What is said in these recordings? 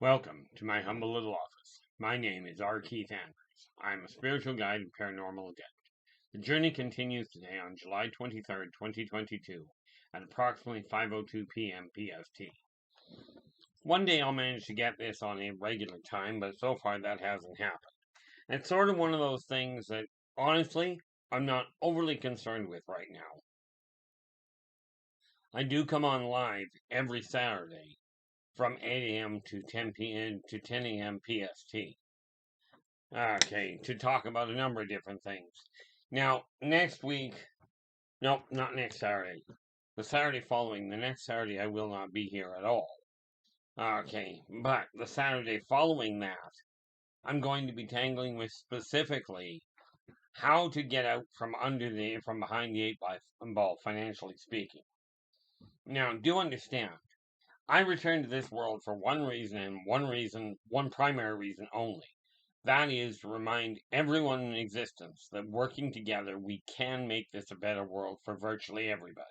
Welcome to my humble little office. My name is R. Keith Andrews. I am a spiritual guide and paranormal adept. The journey continues today on July 23rd, 2022 at approximately 5:02 p.m. PST. One day I'll manage to get this on a regular time, but so far that hasn't happened. It's sort of one of those things that, honestly, I'm not overly concerned with right now. I do come on live every Saturday from 8 a.m. to 10 p.m. to 10 a.m. PST. Okay, to talk about a number of different things. Now, next week, nope, not next Saturday. The Saturday following, the next Saturday, I will not be here at all. Okay, but the Saturday following that, I'm going to be tangling with specifically how to get out from behind the ball, financially speaking. Now, do understand, I returned to this world for one reason and one primary reason only. That is to remind everyone in existence that working together, we can make this a better world for virtually everybody.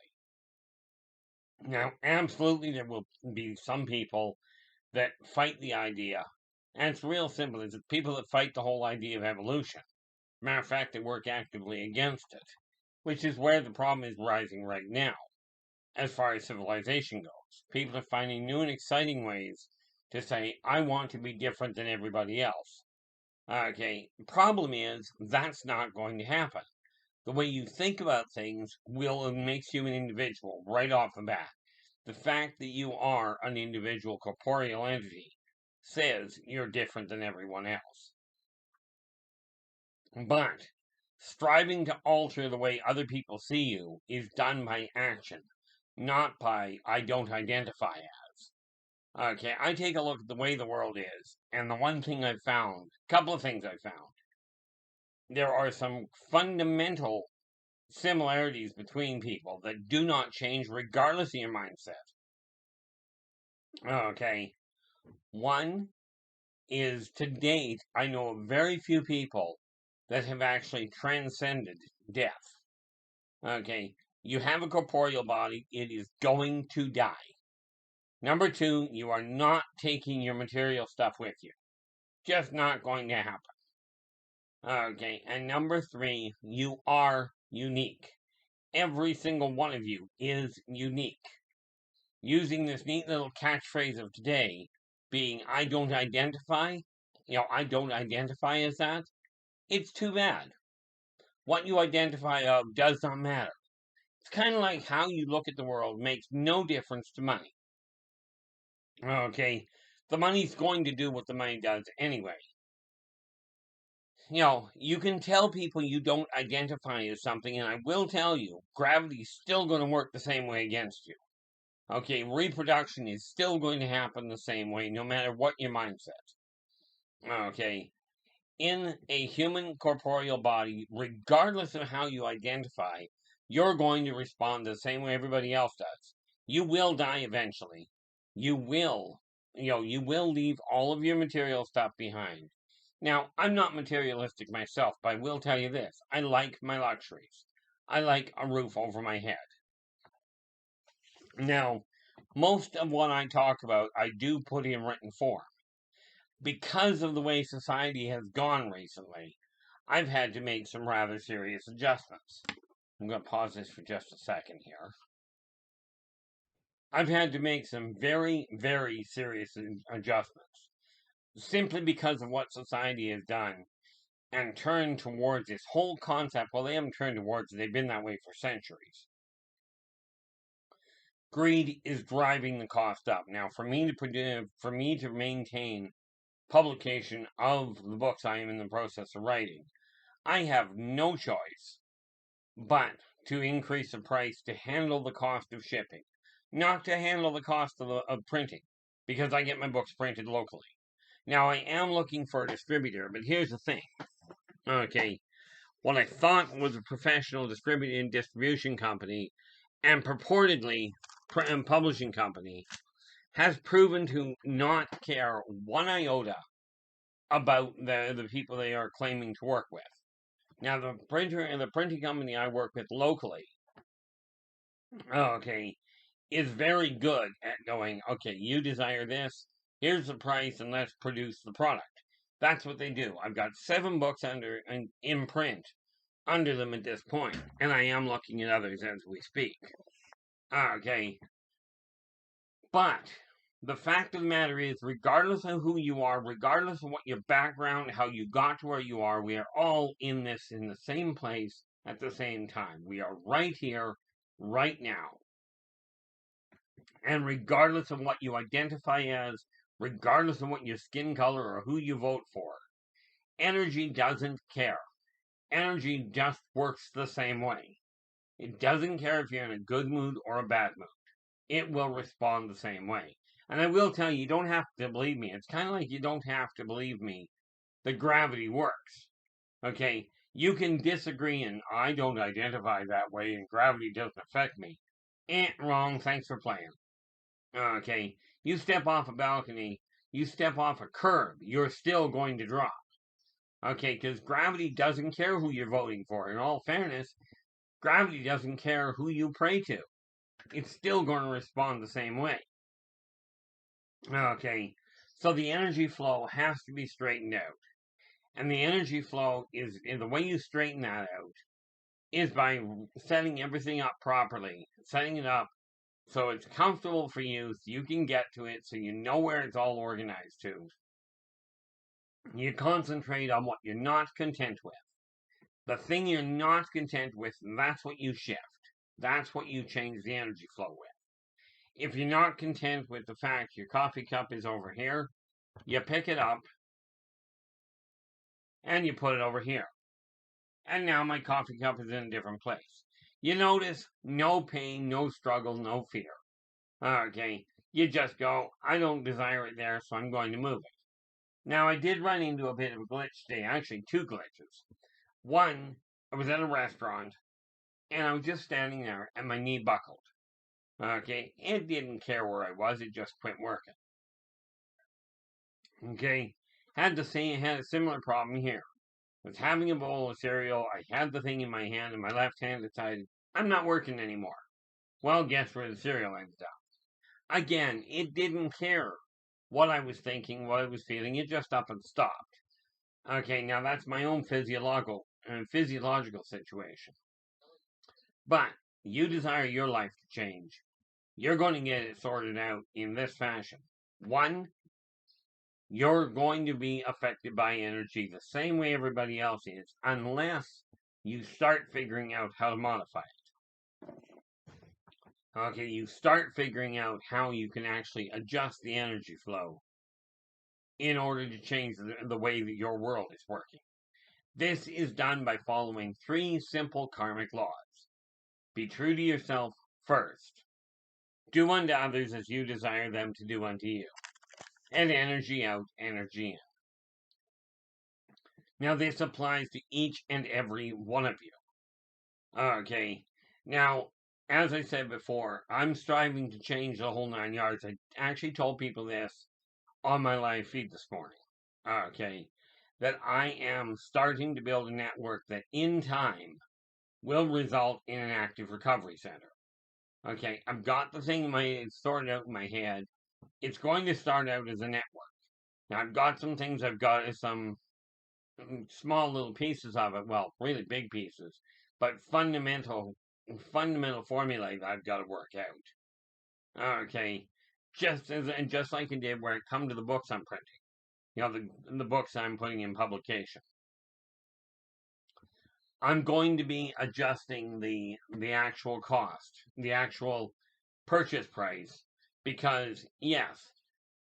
Now, absolutely, there will be some people that fight the idea, and it's real simple. It's people that fight the whole idea of evolution. Matter of fact, they work actively against it, which is where the problem is rising right now. As far as civilization goes, people are finding new and exciting ways to say, I want to be different than everybody else. Okay, problem is that's not going to happen. The way you think about things makes you an individual right off the bat. The fact that you are an individual corporeal entity says you're different than everyone else. But striving to alter the way other people see you is done by action, not by I don't identify as. Okay, I take a look at the way the world is, and the one thing I've found, couple of things I've found. There are some fundamental similarities between people that do not change regardless of your mindset. Okay, one is to date, I know of very few people that have actually transcended death. Okay, you have a corporeal body, it is going to die. Number two, you are not taking your material stuff with you. Just not going to happen. Okay, and number three, you are unique. Every single one of you is unique. Using this neat little catchphrase of today, being I don't identify, I don't identify as that, it's too bad. What you identify of does not matter. It's kind of like how you look at the world makes no difference to money. Okay, the money's going to do what the money does anyway. You can tell people you don't identify as something, and I will tell you, gravity's still going to work the same way against you. Okay, reproduction is still going to happen the same way, no matter what your mindset. Okay, in a human corporeal body, regardless of how you identify, you're going to respond the same way everybody else does. You will die eventually. You will leave all of your material stuff behind. Now, I'm not materialistic myself, but I will tell you this. I like my luxuries. I like a roof over my head. Now, most of what I talk about, I do put in written form. Because of the way society has gone recently, I've had to make some rather serious adjustments. I'm going to pause this for just a second here. I've had to make some very, very serious adjustments simply because of what society has done and turned towards this whole concept. Well, they haven't turned towards it, they've been that way for centuries. Greed is driving the cost up. Now, for me to maintain publication of the books I am in the process of writing, I have no choice but to increase the price to handle the cost of shipping, not to handle the cost of printing, because I get my books printed locally. Now, I am looking for a distributor, but here's the thing. Okay, what I thought was a professional distribution company and purportedly publishing company has proven to not care one iota about the people they are claiming to work with. Now, the printing company I work with locally, okay, is very good at going, okay, you desire this, Here's the price, and let's produce the product. That's what they do. I've got 7 books in print under them at this point, and I am looking at others as we speak. Okay, but the fact of the matter is, regardless of who you are, regardless of what your background, how you got to where you are, we are all in this in the same place at the same time. We are right here, right now. And regardless of what you identify as, regardless of what your skin color or who you vote for, energy doesn't care. Energy just works the same way. It doesn't care if you're in a good mood or a bad mood. It will respond the same way. And I will tell you, you don't have to believe me. It's kind of like you don't have to believe me that gravity works. Okay? You can disagree, and I don't identify that way, and gravity doesn't affect me. Wrong. Thanks for playing. Okay? You step off a balcony, you step off a curb, you're still going to drop. Okay? Because gravity doesn't care who you're voting for. In all fairness, gravity doesn't care who you pray to. It's still going to respond the same way. Okay, so the energy flow has to be straightened out. And the energy flow the way you straighten that out is by setting everything up properly, setting it up so it's comfortable for you, so you can get to it, so you know where it's all organized to. You concentrate on what you're not content with. The thing you're not content with, that's what you shift. That's what you change the energy flow with. If you're not content with the fact your coffee cup is over here, you pick it up and you put it over here. And now my coffee cup is in a different place. You notice no pain, no struggle, no fear. Okay, you just go, I don't desire it there, so I'm going to move it. Now, I did run into a bit of a glitch today, actually 2 glitches. One, I was at a restaurant, and I was just standing there, and my knee buckled. Okay, it didn't care where I was, it just quit working. Okay, had a similar problem here. I was having a bowl of cereal, I had the thing in my hand, and my left hand decided, I'm not working anymore. Well, guess where the cereal ended up? Again, it didn't care what I was thinking, what I was feeling, it just up and stopped. Okay, now that's my own physiological situation. But you desire your life to change. You're going to get it sorted out in this fashion. 1, you're going to be affected by energy the same way everybody else is, unless you start figuring out how to modify it. Okay, you start figuring out how you can actually adjust the energy flow in order to change the way that your world is working. This is done by following 3 simple karmic laws. Be true to yourself first. Do unto others as you desire them to do unto you. And energy out, energy in. Now, this applies to each and every one of you. Okay. Now, as I said before, I'm striving to change the whole 9 yards. I actually told people this on my live feed this morning. Okay. That I am starting to build a network that in time will result in an active recovery center. Okay. I've got the thing sorted out in my head. It's going to start out as a network. Now, I've got some things, I've got some small little pieces of it, well, really big pieces, but fundamental formulae that I've got to work out. Okay, just like it did where it come to the books I'm printing, the books I'm putting in publication. I'm going to be adjusting the actual cost, the actual purchase price, because yes,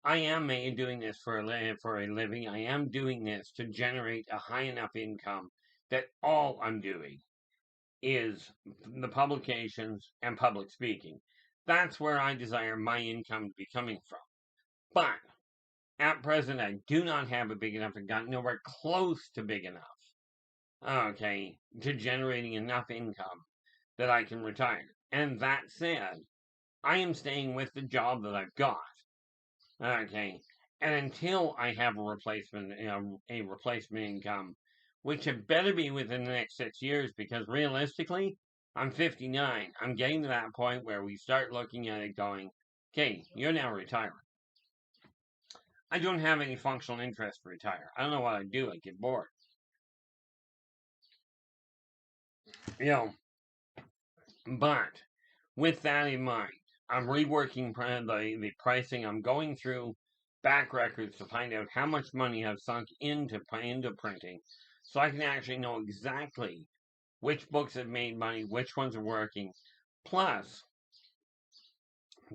I am doing this for a living. I am doing this to generate a high enough income that all I'm doing is the publications and public speaking. That's where I desire my income to be coming from. But at present, I do not have a big enough, and got nowhere close to big enough, okay, to generating enough income that I can retire. And that said, I am staying with the job that I've got. Okay, and until I have a replacement income, which had better be within the next 6 years, because realistically, I'm 59. I'm getting to that point where we start looking at it going, okay, you're now retiring. I don't have any functional interest to retire. I don't know what I'd do. I'd get bored. You know, but with that in mind, I'm reworking the pricing. I'm going through back records to find out how much money I've sunk into printing, so I can actually know exactly which books have made money, which ones are working. Plus,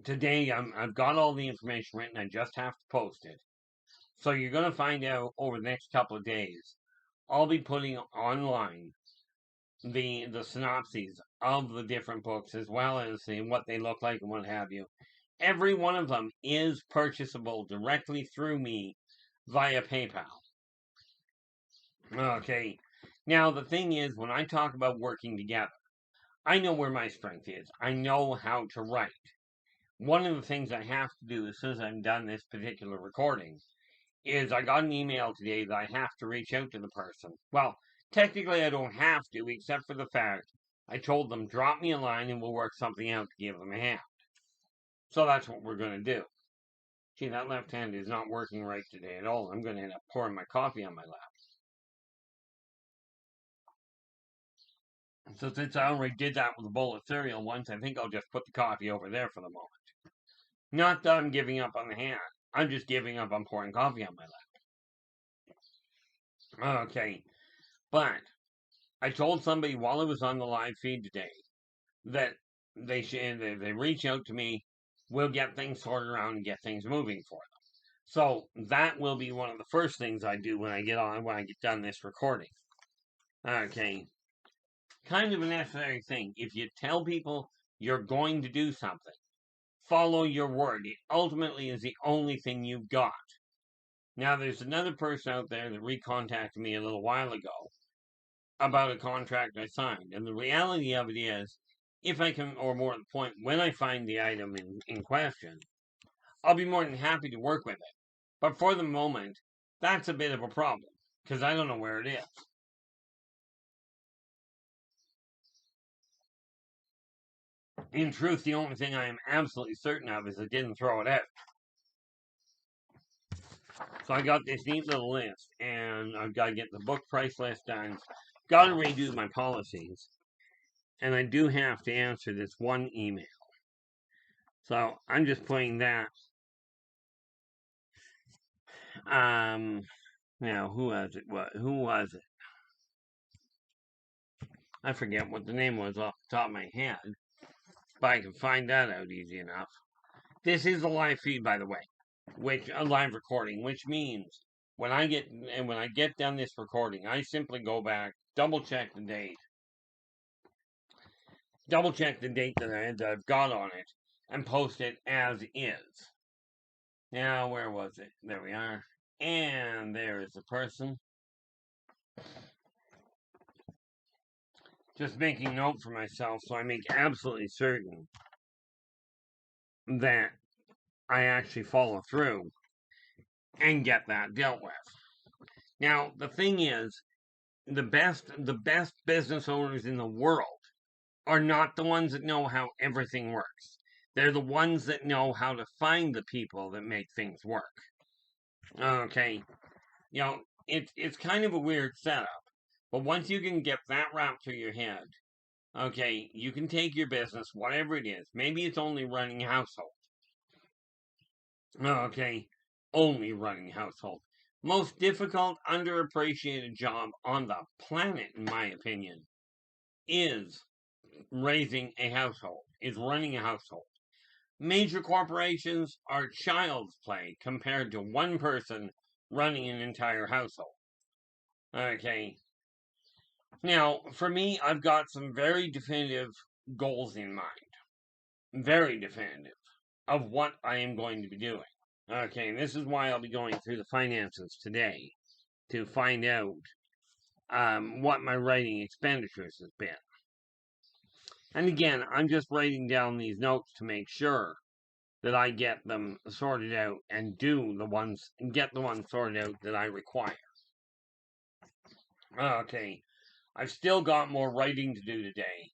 today I've got all the information written. I just have to post it. So you're going to find out over the next couple of days. I'll be putting online the synopses of the different books as well as what they look like and what have you. Every one of them is purchasable directly through me via PayPal. Okay. Now the thing is, when I talk about working together, I know where my strength is. I know how to write. One of the things I have to do as soon as I'm done this particular recording is I got an email today that I have to reach out to the person. Well, technically I don't have to, except for the fact I told them drop me a line and we'll work something out to give them a hand. So that's what we're going to do. Gee, that left hand is not working right today at all. I'm going to end up pouring my coffee on my lap. So since I already did that with a bowl of cereal once, I think I'll just put the coffee over there for the moment. Not that I'm giving up on the hand. I'm just giving up on pouring coffee on my lap. Okay. But I told somebody while I was on the live feed today that they reach out to me, we'll get things sorted around and get things moving for them. So that will be one of the first things I do when I get done this recording. Okay. Kind of a necessary thing. If you tell people you're going to do something, follow your word. It ultimately is the only thing you've got. Now, there's another person out there that recontacted me a little while ago about a contract I signed. And the reality of it is, if I can, or more to the point, when I find the item in question, I'll be more than happy to work with it. But for the moment, that's a bit of a problem, because I don't know where it is. In truth, the only thing I am absolutely certain of is I didn't throw it out. So I got this neat little list, and I've got to get the book price list done. Got to redo my policies, and I do have to answer this one email. So I'm just putting that. Now who was it? Who was it? I forget what the name was off the top of my head, but I can find that out easy enough. This is a live feed, by the way, which a live recording, which means when I get done this recording, I simply go back, double check the date that I've got on it, and post it as is. Now, where was it? There we are. And there is the person. Just making note for myself so I make absolutely certain that I actually follow through and get that dealt with. Now, the thing is, the best business owners in the world are not the ones that know how everything works. They're the ones that know how to find the people that make things work. Okay, it's kind of a weird setup, but once you can get that wrapped through your head, okay, you can take your business, whatever it is. Maybe it's only running a household. Okay, only running a household. Most difficult, underappreciated job on the planet, in my opinion, is raising a household, is running a household. Major corporations are child's play compared to one person running an entire household. Okay. Now, for me, I've got some very definitive goals in mind. Very definitive of what I am going to be doing. Okay, and this is why I'll be going through the finances today to find out what my writing expenditures has been. And again, I'm just writing down these notes to make sure that I get them sorted out and get the ones sorted out that I require. Okay, I've still got more writing to do today.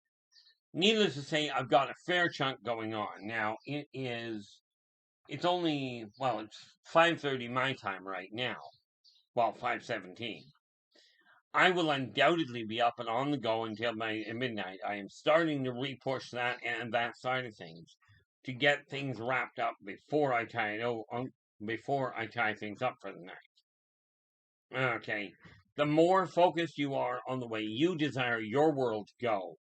Needless to say, I've got a fair chunk going on. Now, it is it's only, well, it's 5:30 my time right now. Well, 5:17. I will undoubtedly be up and on the go until midnight. I am starting to repush that and that side of things to get things wrapped up before I tie things up for the night. Okay. The more focused you are on the way you desire your world to go,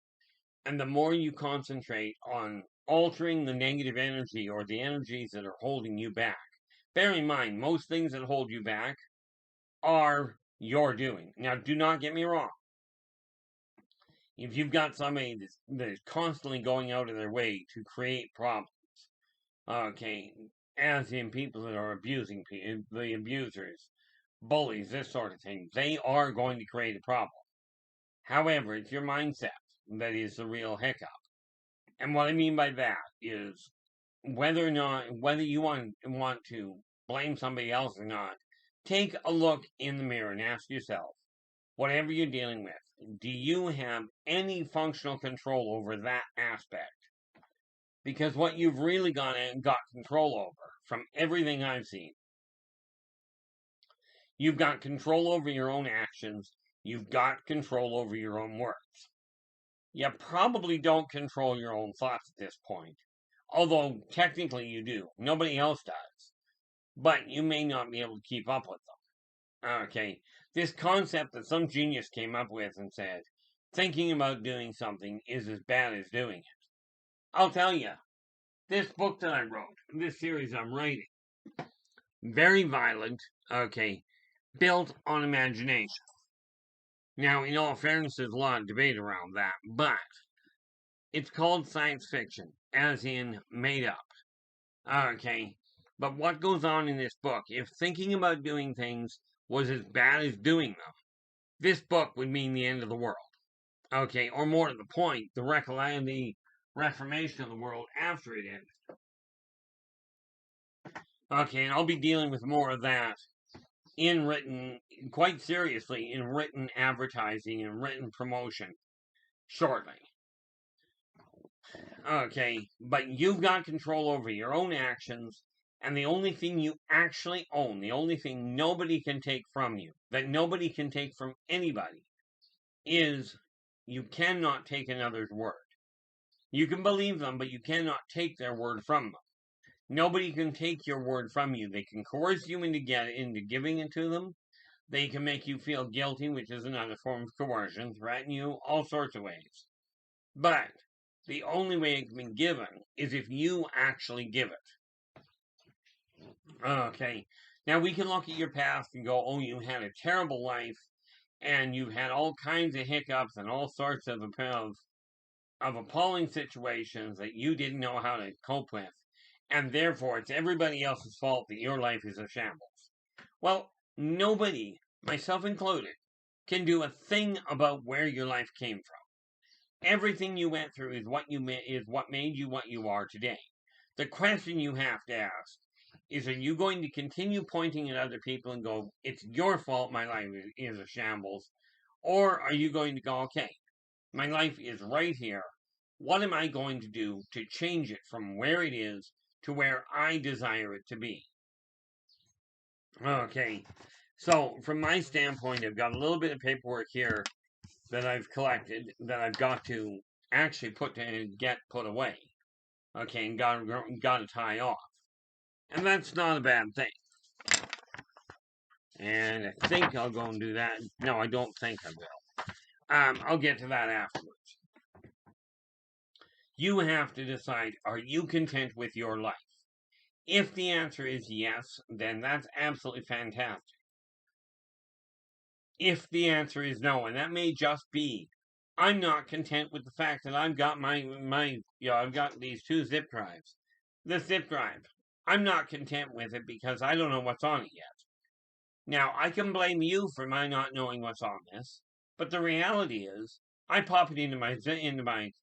and the more you concentrate on altering the negative energy or the energies that are holding you back. Bear in mind, most things that hold you back are your doing. Now, do not get me wrong. If you've got somebody that's constantly going out of their way to create problems, okay, as in people that are abusing people, the abusers, bullies, this sort of thing, they are going to create a problem. However, it's your mindset that is the real hiccup. And what I mean by that is whether you want to blame somebody else or not, take a look in the mirror and ask yourself, whatever you're dealing with, do you have any functional control over that aspect? Because what you've really got control over, from everything I've seen, you've got control over your own actions, you've got control over your own words. You probably don't control your own thoughts at this point. Although, technically you do. Nobody else does. But you may not be able to keep up with them. Okay. This concept that some genius came up with and said, thinking about doing something is as bad as doing it. I'll tell you, this book that I wrote, this series I'm writing, very violent, okay, built on imagination. Now, in all fairness, there's a lot of debate around that, but it's called science fiction, as in made up. Okay, but what goes on in this book, if thinking about doing things was as bad as doing them, this book would mean the end of the world. Okay, or more to the point, the reformation of the world after it ended. Okay, and I'll be dealing with more of that quite seriously, in written advertising and written promotion shortly. Okay, but you've got control over your own actions, and the only thing you actually own, the only thing nobody can take from you, that nobody can take from anybody, is you cannot take another's word. You can believe them, but you cannot take their word from them. Nobody can take your word from you. They can coerce you into giving it to them. They can make you feel guilty, which is another form of coercion, threaten you, all sorts of ways. But the only way it can be given is if you actually give it. Okay. Now we can look at your past and go, oh, you had a terrible life, and you've had all kinds of hiccups and all sorts of appalling situations that you didn't know how to cope with. And therefore, it's everybody else's fault that your life is a shambles. Well, nobody, myself included, can do a thing about where your life came from. Everything you went through is what made you what you are today. The question you have to ask is, are you going to continue pointing at other people and go, it's your fault my life is a shambles? Or are you going to go, okay, my life is right here. What am I going to do to change it from where it is to where I desire it to be? Okay, so from my standpoint, I've got a little bit of paperwork here that I've collected that I've got to actually put away. Okay, and got to tie off. And that's not a bad thing. And I think I'll go and do that. No, I don't think I will. I'll get to that afterwards. You have to decide, are you content with your life? If the answer is yes, then that's absolutely fantastic. If the answer is no, and that may just be, I'm not content with the fact that I've got I've got these 2 zip drives. This zip drive, I'm not content with it because I don't know what's on it yet. Now, I can blame you for my not knowing what's on this, but the reality is, I pop it into my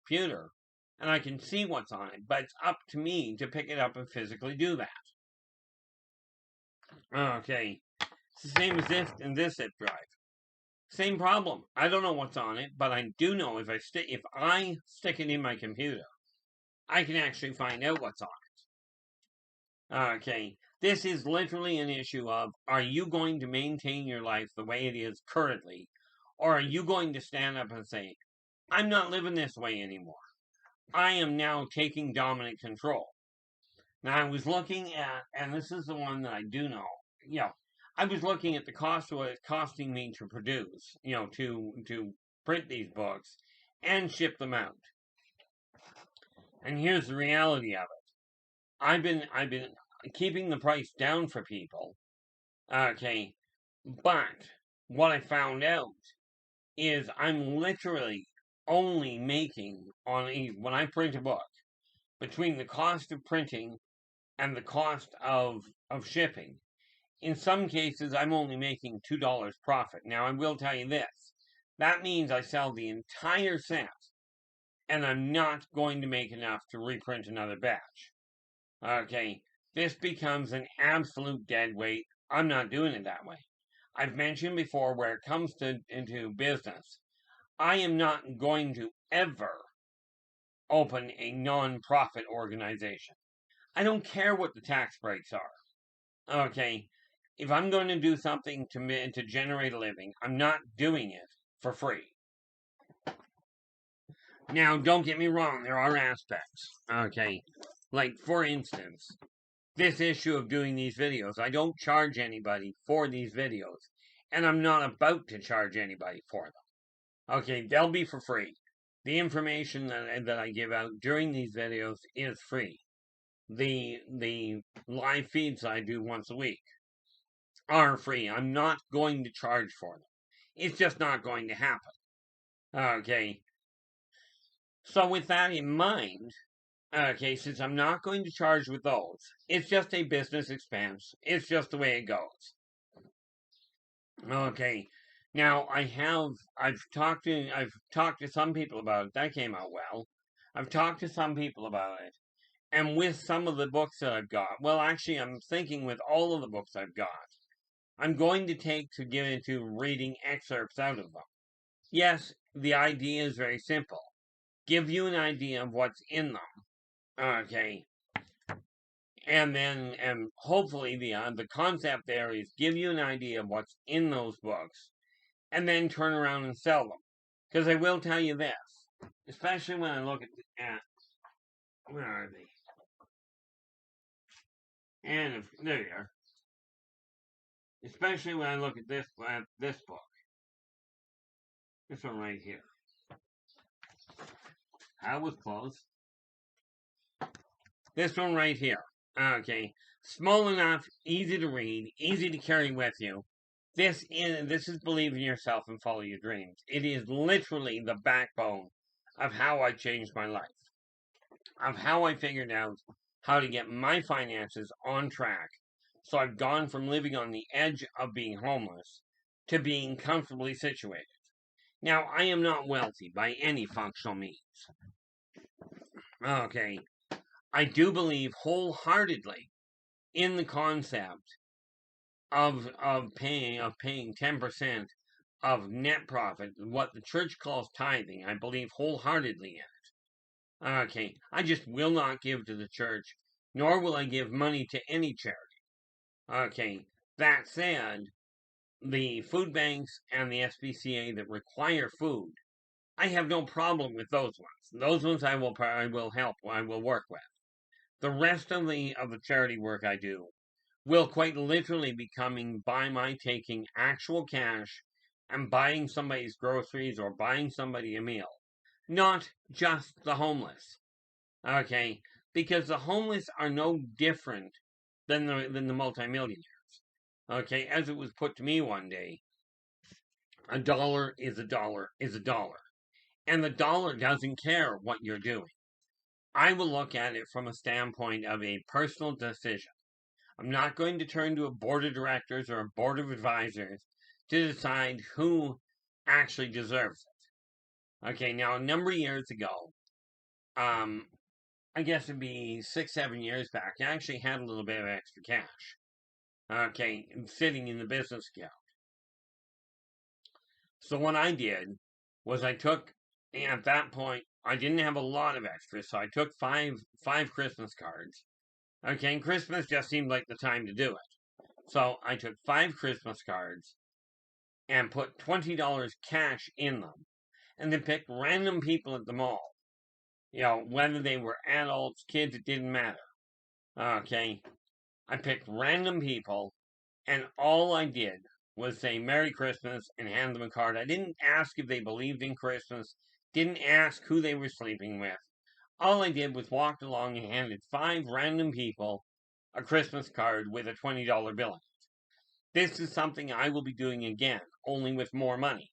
computer, and I can see what's on it, but it's up to me to pick it up and physically do that. Okay, it's the same as this zip drive. Same problem. I don't know what's on it, but I do know if I stick it in my computer, I can actually find out what's on Okay, this is literally an issue of, are you going to maintain your life the way it is currently, or are you going to stand up and say, I'm not living this way anymore. I am now taking dominant control. Now, I was looking at, and this is the one that I do know, I was looking at the cost of what it's costing me to produce, to print these books and ship them out. And here's the reality of it. I've been keeping the price down for people. Okay, but what I found out is I'm literally only making when I print a book, between the cost of printing and the cost of shipping. In some cases, I'm only making $2 profit. Now, I will tell you this. That means I sell the entire set, and I'm not going to make enough to reprint another batch. Okay, this becomes an absolute dead weight. I'm not doing it that way. I've mentioned before, where it comes into business, I am not going to ever open a non-profit organization. I don't care what the tax breaks are. Okay, if I'm going to do something to generate a living, I'm not doing it for free. Now, don't get me wrong, there are aspects. Okay, like for instance, this issue of doing these videos, I don't charge anybody for these videos, and I'm not about to charge anybody for them. Okay, they'll be for free. The information that I give out during these videos is free. The live feeds I do once a week are free. I'm not going to charge for them. It's just not going to happen. Okay. So with that in mind, okay, since I'm not going to charge with those, it's just a business expense. It's just the way it goes. Okay. Now I've talked to some people about it. That came out well. I've talked to some people about it. And with some of the books that I've got, well, actually, I'm thinking with all of the books I've got, I'm going to get into reading excerpts out of them. Yes, the idea is very simple. Give you an idea of what's in them. Okay. And hopefully the concept there is give you an idea of what's in those books and then turn around and sell them. Because I will tell you this, especially when I look at where are they? And there you are. Especially when I look at this book. This one right here. I was close. This one right here. Okay. Small enough, easy to read, easy to carry with you. This is believe in yourself and follow your dreams. It is literally the backbone of how I changed my life. Of how I figured out how to get my finances on track. So I've gone from living on the edge of being homeless to being comfortably situated. Now, I am not wealthy by any functional means. Okay. I do believe wholeheartedly in the concept of paying 10% of net profit, what the church calls tithing. I believe wholeheartedly in it. Okay, I just will not give to the church, nor will I give money to any charity. Okay, that said, the food banks and the SPCA that require food, I have no problem with those ones. Those ones I will help. I will work with. The rest of the charity work I do will quite literally be coming by my taking actual cash and buying somebody's groceries or buying somebody a meal. Not just the homeless. Okay? Because the homeless are no different than the multimillionaires. Okay? As it was put to me one day, a dollar is a dollar is a dollar. And the dollar doesn't care what you're doing. I will look at it from a standpoint of a personal decision. I'm not going to turn to a board of directors or a board of advisors to decide who actually deserves it. Okay, now a number of years ago, I guess it'd be 6, 7 years back, I actually had a little bit of extra cash. Okay, sitting in the business account. So what I did was at that point, I didn't have a lot of extras, so I took five Christmas cards Okay, and Christmas just seemed like the time to do it. So I took 5 Christmas cards and put $20 cash in them, and then picked random people at the mall. Whether they were adults, kids, it didn't matter. Okay, I picked random people, and all I did was say Merry Christmas and hand them a card. I didn't ask if they believed in Christmas, didn't ask who they were sleeping with. All I did was walked along and handed 5 random people a Christmas card with a $20 bill in it. This is something I will be doing again, only with more money.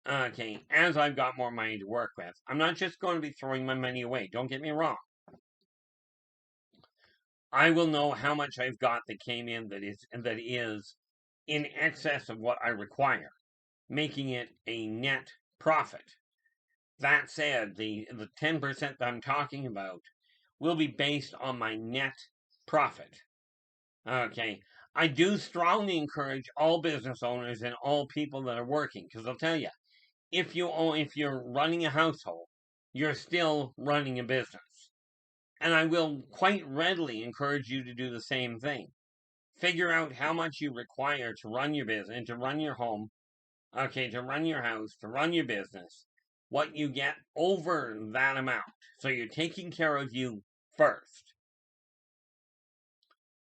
Okay, as I've got more money to work with. I'm not just going to be throwing my money away, don't get me wrong. I will know how much I've got that came in that is in excess of what I require, making it a net profit. That said, the 10% that I'm talking about will be based on my net profit. Okay, I do strongly encourage all business owners and all people that are working, because I'll tell you, if you're running a household, you're still running a business. And I will quite readily encourage you to do the same thing. Figure out how much you require to run your business, to run your home, okay, to run your house, to run your business, what you get over that amount. So you're taking care of you first.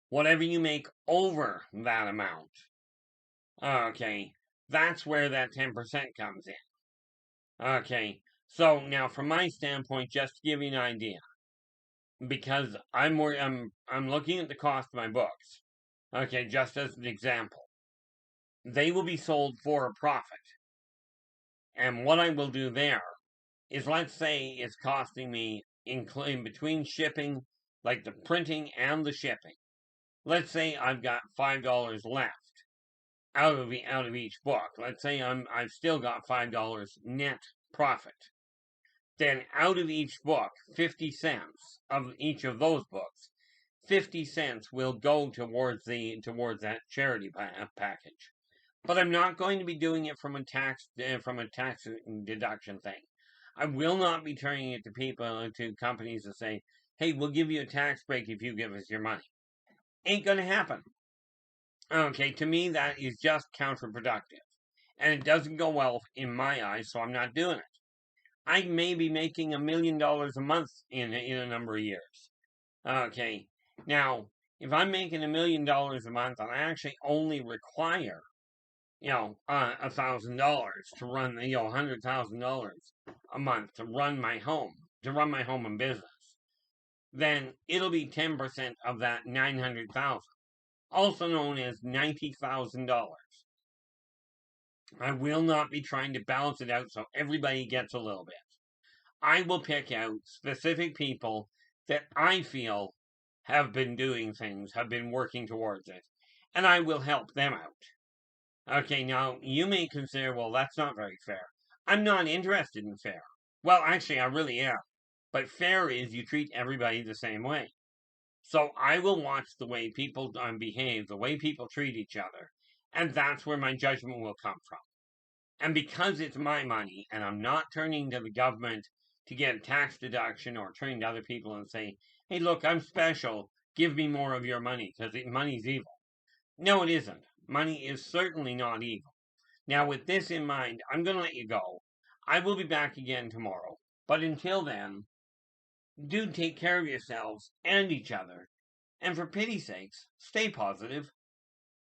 Whatever you make over that amount, okay, that's where that 10% comes in. Okay, so now from my standpoint, just to give you an idea, because I'm looking at the cost of my books. Okay, just as an example, they will be sold for a profit. And what I will do there is, let's say it's costing me in between shipping, like the printing and the shipping. Let's say I've got $5 left out of each book. Let's say I've still got $5 net profit. Then out of each book, 50 cents of each of those books, 50 cents will go towards that charity package. But I'm not going to be doing it from a tax deduction thing. I will not be turning it to companies that say, "Hey, we'll give you a tax break if you give us your money." Ain't gonna happen. Okay, to me that is just counterproductive, and it doesn't go well in my eyes, so I'm not doing it. I may be making $1 million a month in a number of years. Okay, now if I'm making $1 million a month and I actually only require $1,000 to run, $100,000 a month to run my home, and business, then it'll be 10% of that 900,000, also known as $90,000. I will not be trying to balance it out so everybody gets a little bit. I will pick out specific people that I feel have been doing things, have been working towards it, and I will help them out. Okay, now you may consider, well, that's not very fair. I'm not interested in fair. Well, actually, I really am. But fair is you treat everybody the same way. So I will watch the way people behave, the way people treat each other, and that's where my judgment will come from. And because it's my money, and I'm not turning to the government to get a tax deduction or turning to other people and say, "Hey, look, I'm special. Give me more of your money because money's evil." No, it isn't. Money is certainly not evil. Now, with this in mind, I'm going to let you go. I will be back again tomorrow. But until then, do take care of yourselves and each other. And for pity's sakes, stay positive.